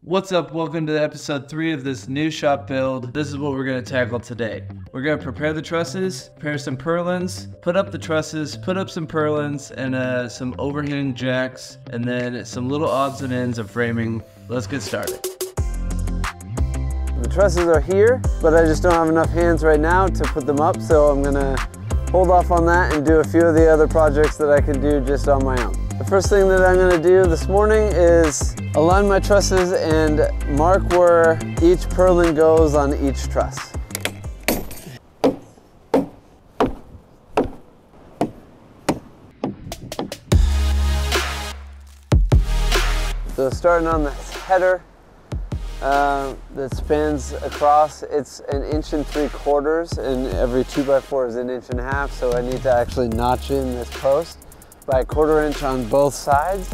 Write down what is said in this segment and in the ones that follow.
What's up? Welcome to episode 3 of this new shop build. This is what we're going to tackle today. We're going to prepare the trusses, prepare some purlins, put up the trusses, put up some purlins, and some overhang jacks, and then some little odds and ends of framing. Let's get started. The trusses are here, but I just don't have enough hands right now to put them up, so I'm going to hold off on that and do a few of the other projects that I can do just on my own. The first thing that I'm going to do this morning is align my trusses and mark where each purlin goes on each truss. So starting on this header that spans across, it's 1 3/4 inches, and every 2x4 is 1.5 inches, so I need to actually notch in this post by 1/4 inch on both sides.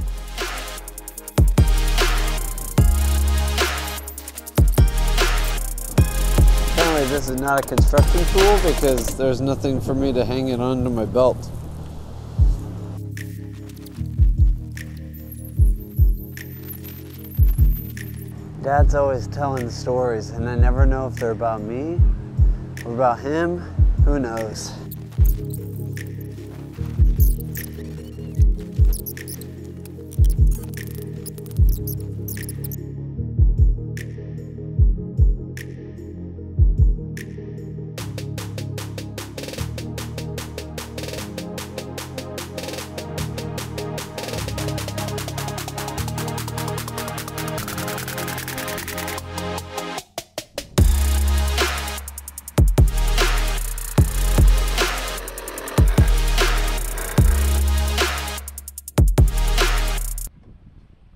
Apparently this is not a construction tool because there's nothing for me to hang it onto my belt. Dad's always telling stories and I never know if they're about me or about him. Who knows?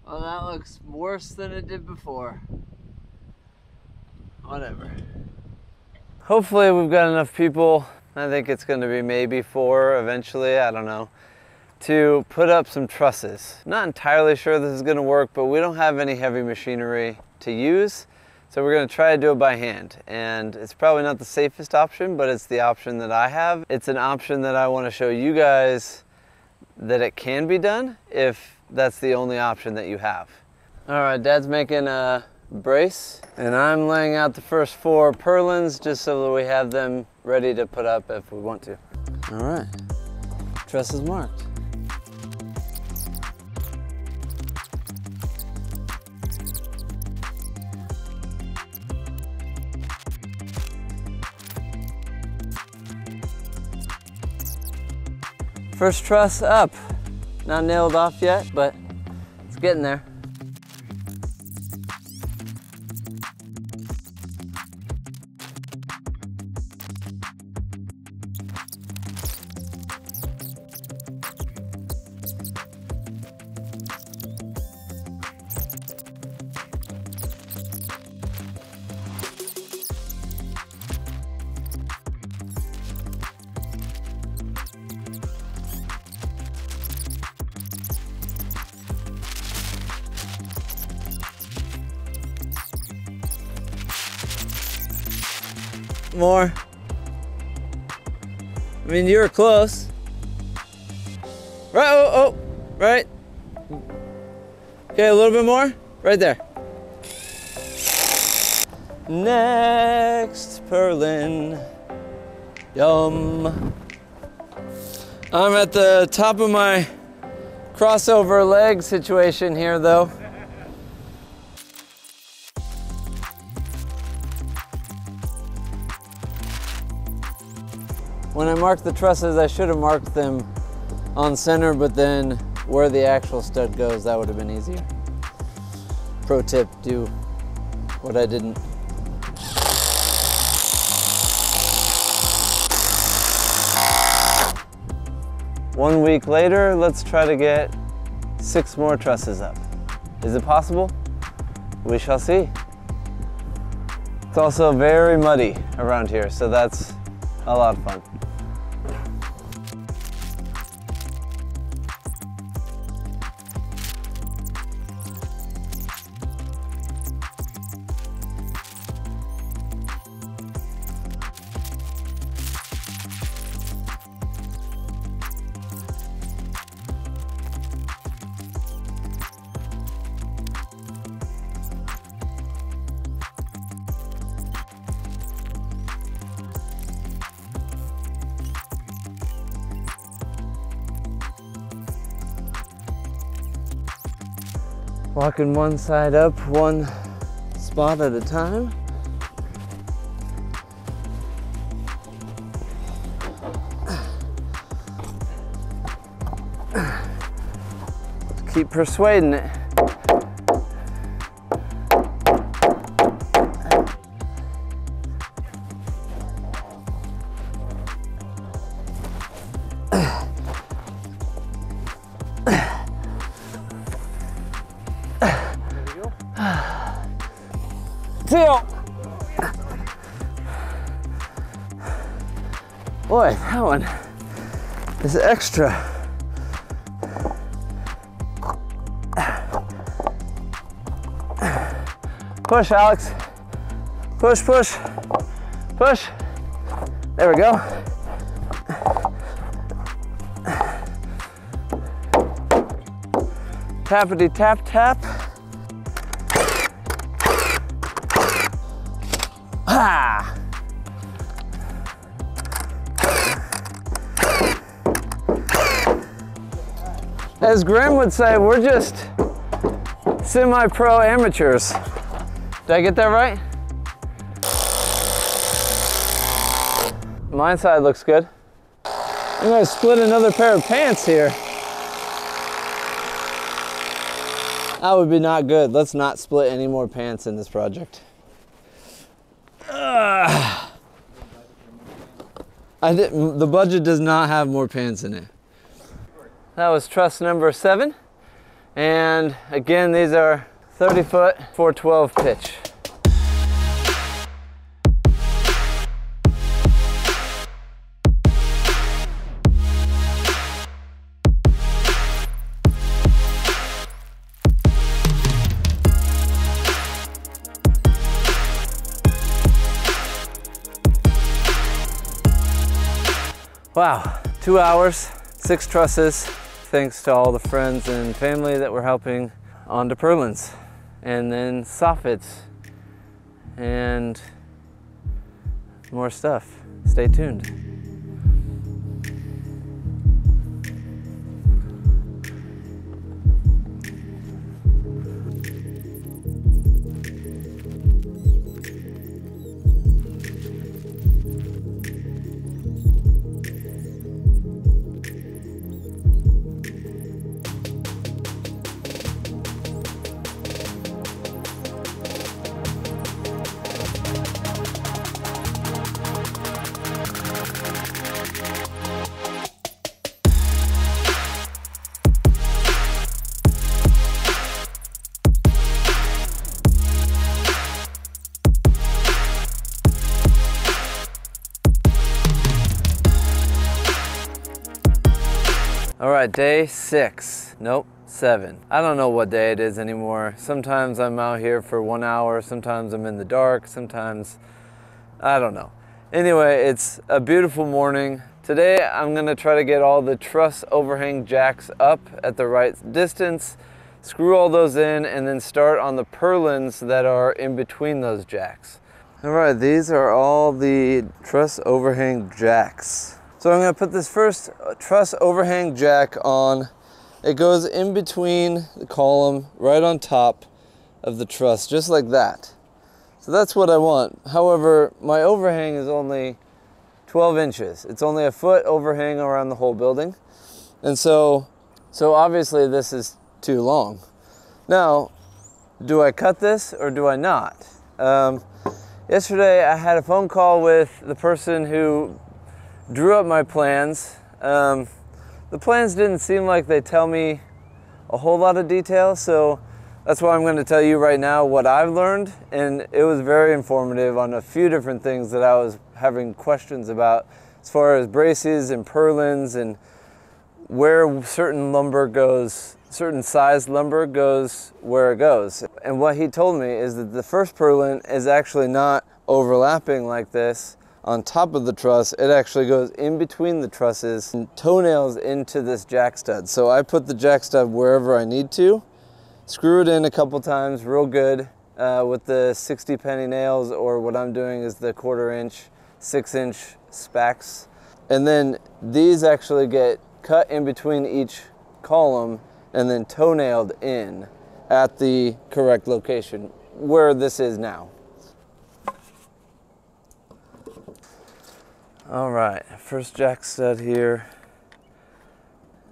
Well, that looks worse than it did before. Whatever. Hopefully we've got enough people, I think it's going to be maybe 4 eventually, I don't know, to put up some trusses. Not entirely sure this is going to work, but we don't have any heavy machinery to use, so we're going to try to do it by hand. And it's probably not the safest option, but it's the option that I have. It's an option that I want to show you guys that it can be done if that's the only option that you have. All right, Dad's making a brace and I'm laying out the first 4 purlins just so that we have them ready to put up if we want to. All right, truss is marked. First truss up. Not nailed off yet, but it's getting there. More. I mean, you were close. Right, oh, right. Okay, a little bit more. Right there. Next purlin. Yum. I'm at the top of my crossover leg situation here, though. When I marked the trusses, I should have marked them on center, but then where the actual stud goes, that would have been easier. Pro tip, do what I didn't. One week later, let's try to get 6 more trusses up. Is it possible? We shall see. It's also very muddy around here, so that's a lot of fun. Walking one side up, one spot at a time. Keep persuading it. Deal. Boy, that one is extra. Push, Alex. Push, push, push. There we go. Tappity tap tap. Ha! As Graham would say, we're just semi-pro amateurs. Did I get that right? My side looks good. I'm gonna split another pair of pants here. That would be not good. Let's not split any more pants in this project. The budget does not have more pants in it. That was truss number 7. And again, these are 30 foot 412 pitch. Wow, 2 hours, 6 trusses, thanks to all the friends and family that were helping on the purlins, and then soffits, and more stuff. Stay tuned. All right, day 6. Nope, 7. I don't know what day it is anymore. Sometimes I'm out here for 1 hour, sometimes I'm in the dark, sometimes, I don't know. Anyway, it's a beautiful morning. Today I'm gonna try to get all the truss overhang jacks up at the right distance, screw all those in, and then start on the purlins that are in between those jacks. All right, these are all the truss overhang jacks. So I'm gonna put this first truss overhang jack on. It goes in between the column, right on top of the truss, just like that. So that's what I want. However, my overhang is only 12 inches. It's only a foot overhang around the whole building. And so obviously this is too long. Now, do I cut this or do I not? Yesterday I had a phone call with the person who drew up my plans. The plans didn't seem like they tell me a whole lot of detail, so that's why I'm going to tell you right now what I've learned, and it was very informative on a few different things that I was having questions about as far as braces and purlins and where certain lumber goes, certain size lumber goes where it goes. And what he told me is that the first purlin is actually not overlapping like this on top of the truss. It actually goes in between the trusses and toenails into this jack stud. So I put the jack stud wherever I need to, screw it in a couple times real good with the 60 penny nails, or what I'm doing is the 1/4 inch, 6 inch spacks. And then these actually get cut in between each column and then toenailed in. at the correct location where this is now. All right, first jack stud here.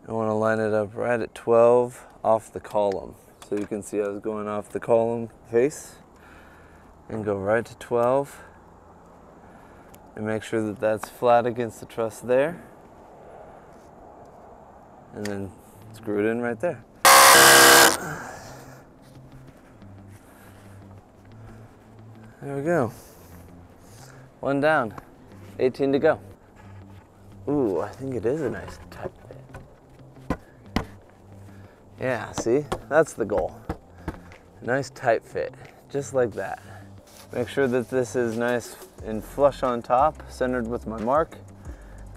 I want to line it up right at 12 off the column. So you can see I was going off the column face and go right to 12 and make sure that that's flat against the truss there. And then screw it in right there. There we go. One down, 18 to go. Ooh, I think it is a nice tight fit. Yeah, see, that's the goal. Nice tight fit, just like that. Make sure that this is nice and flush on top, centered with my mark.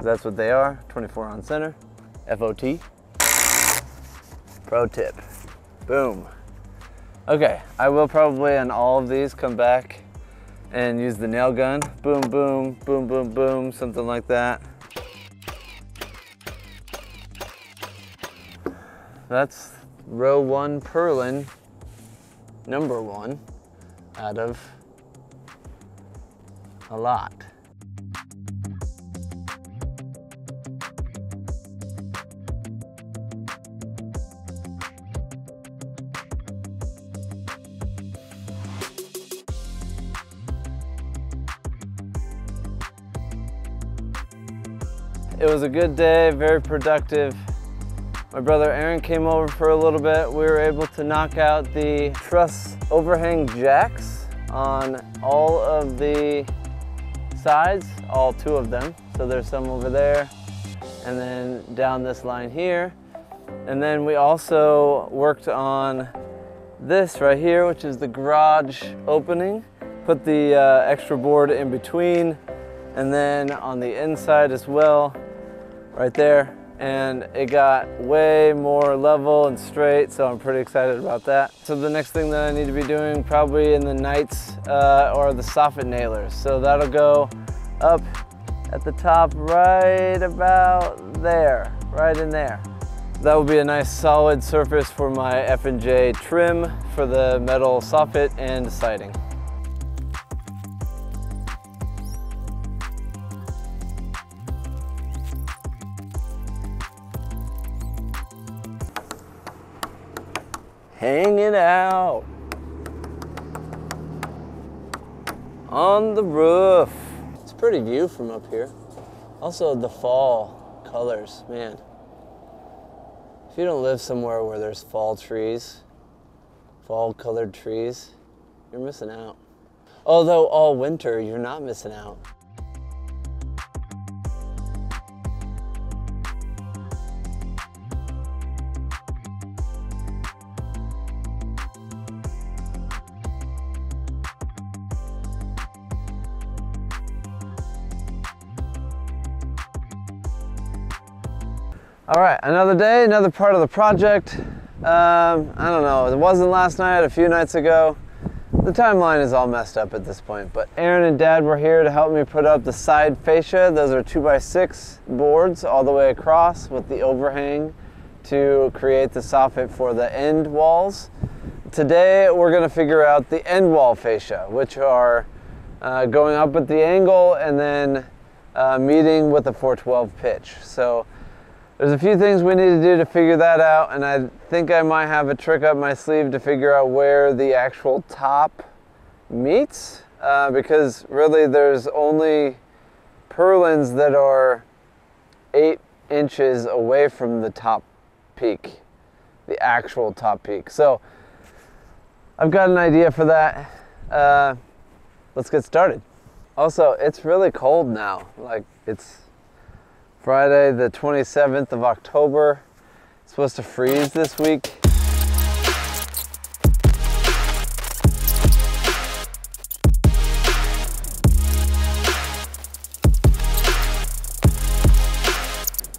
That's what they are, 24 on center, FOT. Pro tip, boom. Okay, I will probably on all of these come back and use the nail gun. Boom, boom, boom, boom, boom, something like that. That's row 1 purlin, number 1 out of a lot. It was a good day, very productive. My brother Aaron came over for a little bit. We were able to knock out the truss overhang jacks on all of the sides, all 2 of them. So there's some over there and then down this line here. And then we also worked on this right here, which is the garage opening. Put the extra board in between and then on the inside as well, right there. And it got way more level and straight, so I'm pretty excited about that. So the next thing that I need to be doing probably in the nights are the soffit nailers. So that'll go up at the top right about there, right in there. That will be a nice solid surface for my F&J trim for the metal soffit and siding. Hanging out on the roof. It's a pretty view from up here. Also the fall colors, man. If you don't live somewhere where there's fall trees, fall colored trees, you're missing out. Although all winter, you're not missing out. All right, another day, another part of the project. I don't know, it wasn't last night, a few nights ago. The timeline is all messed up at this point, but Aaron and Dad were here to help me put up the side fascia. Those are 2x6 boards all the way across with the overhang to create the soffit for the end walls. Today, we're gonna figure out the end wall fascia, which are going up at the angle and then meeting with a 412 pitch. So there's a few things we need to do to figure that out, and I think I might have a trick up my sleeve to figure out where the actual top meets, because really there's only purlins that are 8 inches away from the top peak, the actual top peak. So I've got an idea for that. Let's get started. Also, it's really cold now. Like, it's Friday the 27th of October. It's supposed to freeze this week.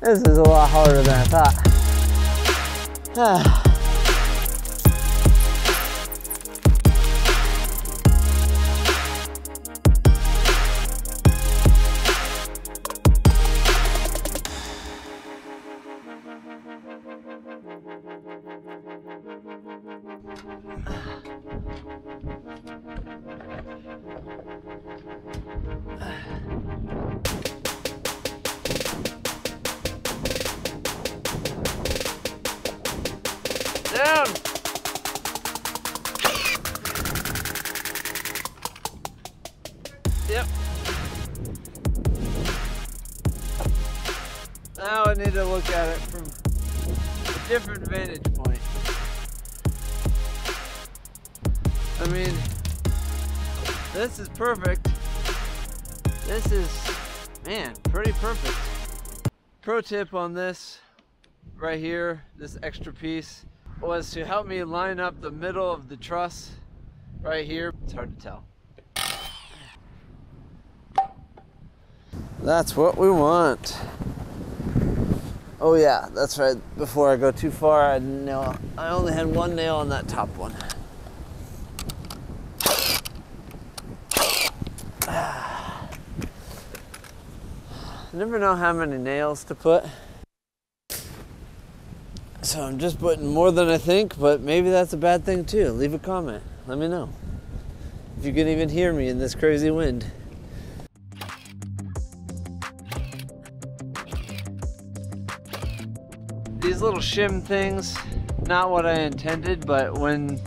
This is a lot harder than I thought. I need to look at it from a different vantage point. I mean, this is perfect. This is, man, pretty perfect. Pro tip on this right here, this extra piece, was to help me line up the middle of the truss right here. It's hard to tell. That's what we want. Oh yeah, that's right. Before I go too far, I only had one nail on that top one. Never know how many nails to put. So I'm just putting more than I think, but maybe that's a bad thing too. Leave a comment, let me know. If you can even hear me in this crazy wind. These little shim things, not what I intended, but when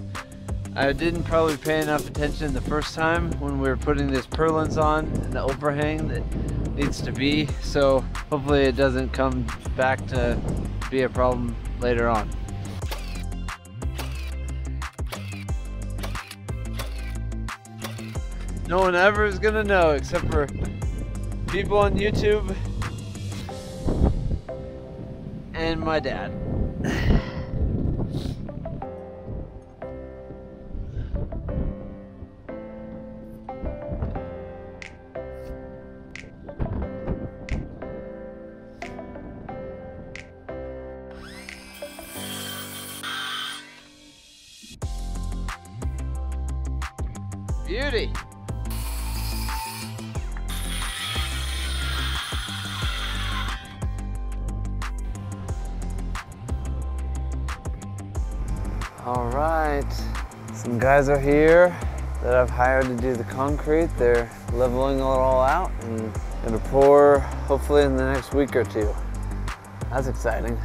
I didn't probably pay enough attention the first time when we were putting this purlins on and the overhang that needs to be, so hopefully it doesn't come back to be a problem later on. No one ever is gonna know except for people on YouTube and my dad. Beauty. All right, some guys are here that I've hired to do the concrete. They're leveling it all out and gonna pour hopefully in the next week or two. That's exciting.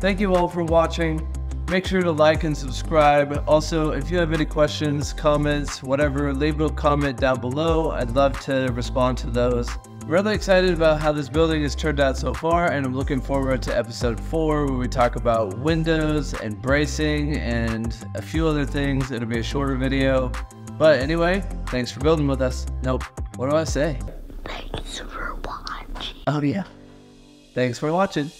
Thank you all for watching. Make sure to like and subscribe. Also, if you have any questions, comments, whatever, leave a comment down below. I'd love to respond to those. I'm really excited about how this building has turned out so far, and I'm looking forward to episode 4 where we talk about windows and bracing and a few other things. It'll be a shorter video. But anyway, thanks for building with us. Nope, what do I say? Thanks for watching. Oh yeah. Thanks for watching.